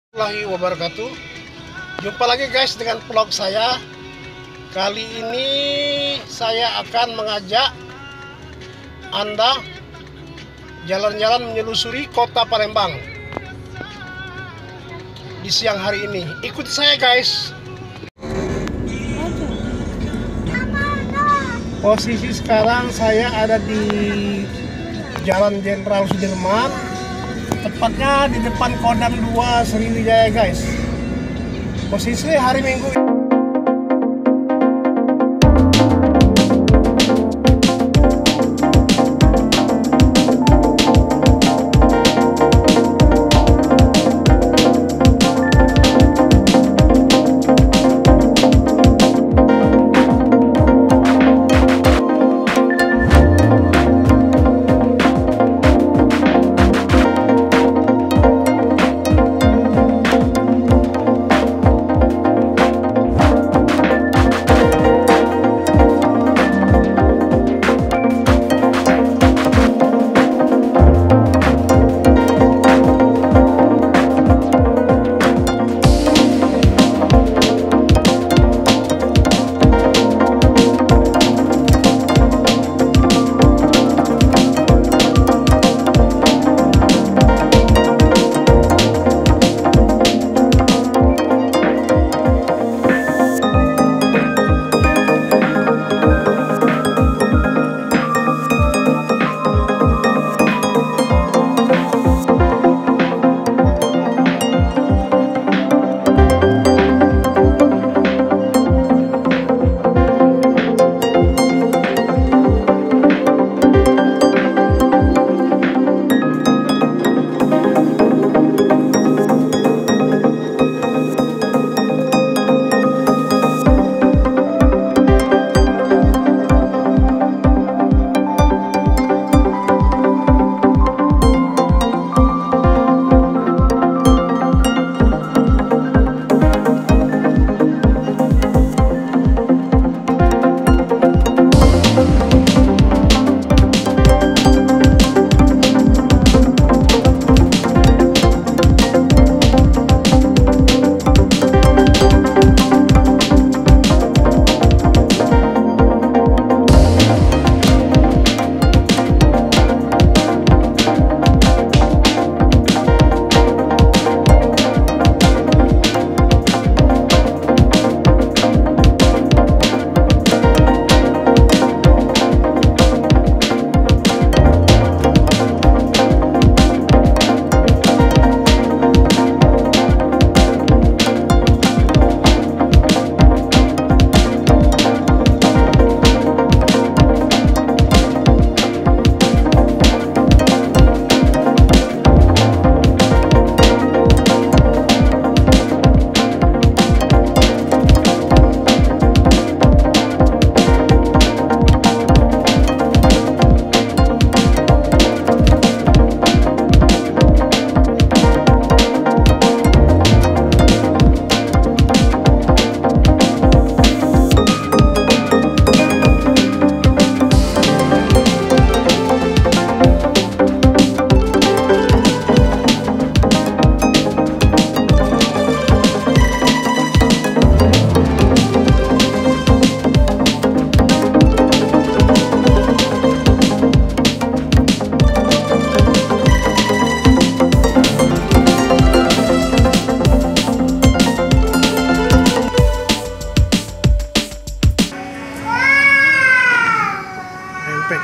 Warahmatullahi wabarakatuh. Jumpa lagi guys dengan vlog saya. Kali ini saya akan mengajak Anda jalan-jalan menyelusuri kota Palembang di siang hari ini. Ikuti saya guys. Posisi sekarang saya ada di Jalan Jenderal Sudirman, tepatnya di depan Kodam 2 Sriwijaya guys. Posisi hari Minggu.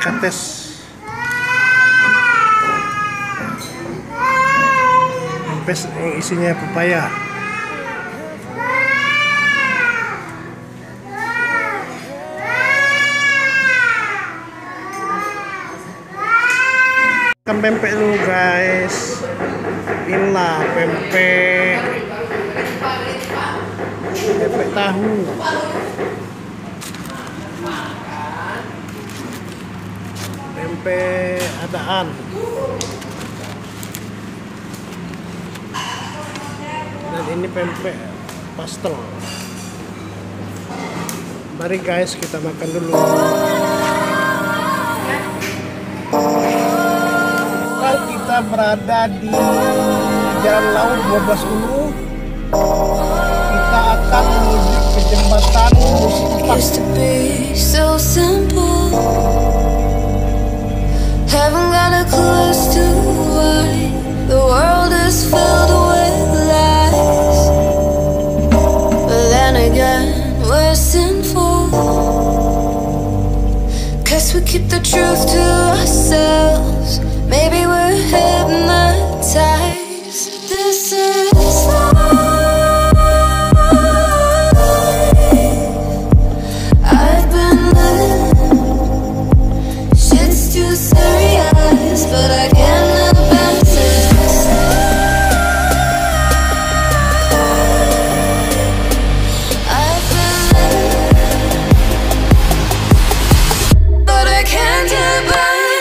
Kates pempes isinya pepaya. Makan pempek dulu guys. Inilah pempek tahu. Pempek adaan. Dan ini pempek pastel. Mari guys kita makan dulu. Kita berada di Jalan Laut 12 Ulu. kita akan menuju ke jembatan Musi Used to be so simple. Haven't got a clue as to why the world is filled with lies. But then again, we're sinful, 'cause we keep the truth to ourselves. Maybe we're hypnotized. This is life. I've been living. Shit's too serious, but I can't look back to this. I've been living, but I can't get by now.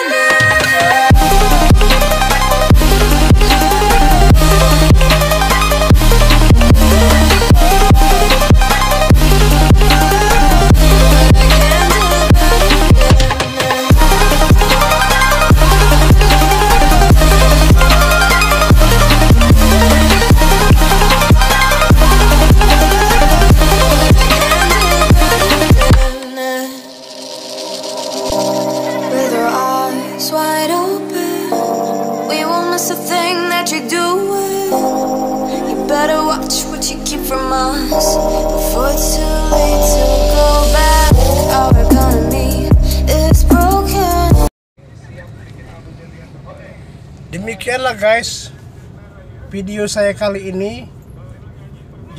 With our eyes wide open, we won't miss a thing that you're doing. You better watch what you keep from us before it's too late to go back. Our economy is broken. Demikianlah guys video saya kali ini,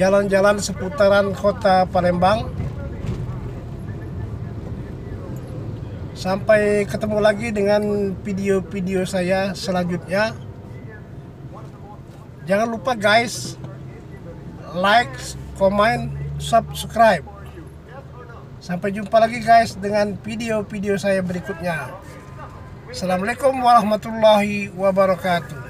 jalan-jalan seputaran kota Palembang. Sampai ketemu lagi dengan video-video saya selanjutnya. Jangan lupa guys, like, comment, subscribe. Sampai jumpa lagi guys dengan video-video saya berikutnya. Assalamualaikum warahmatullahi wabarakatuh.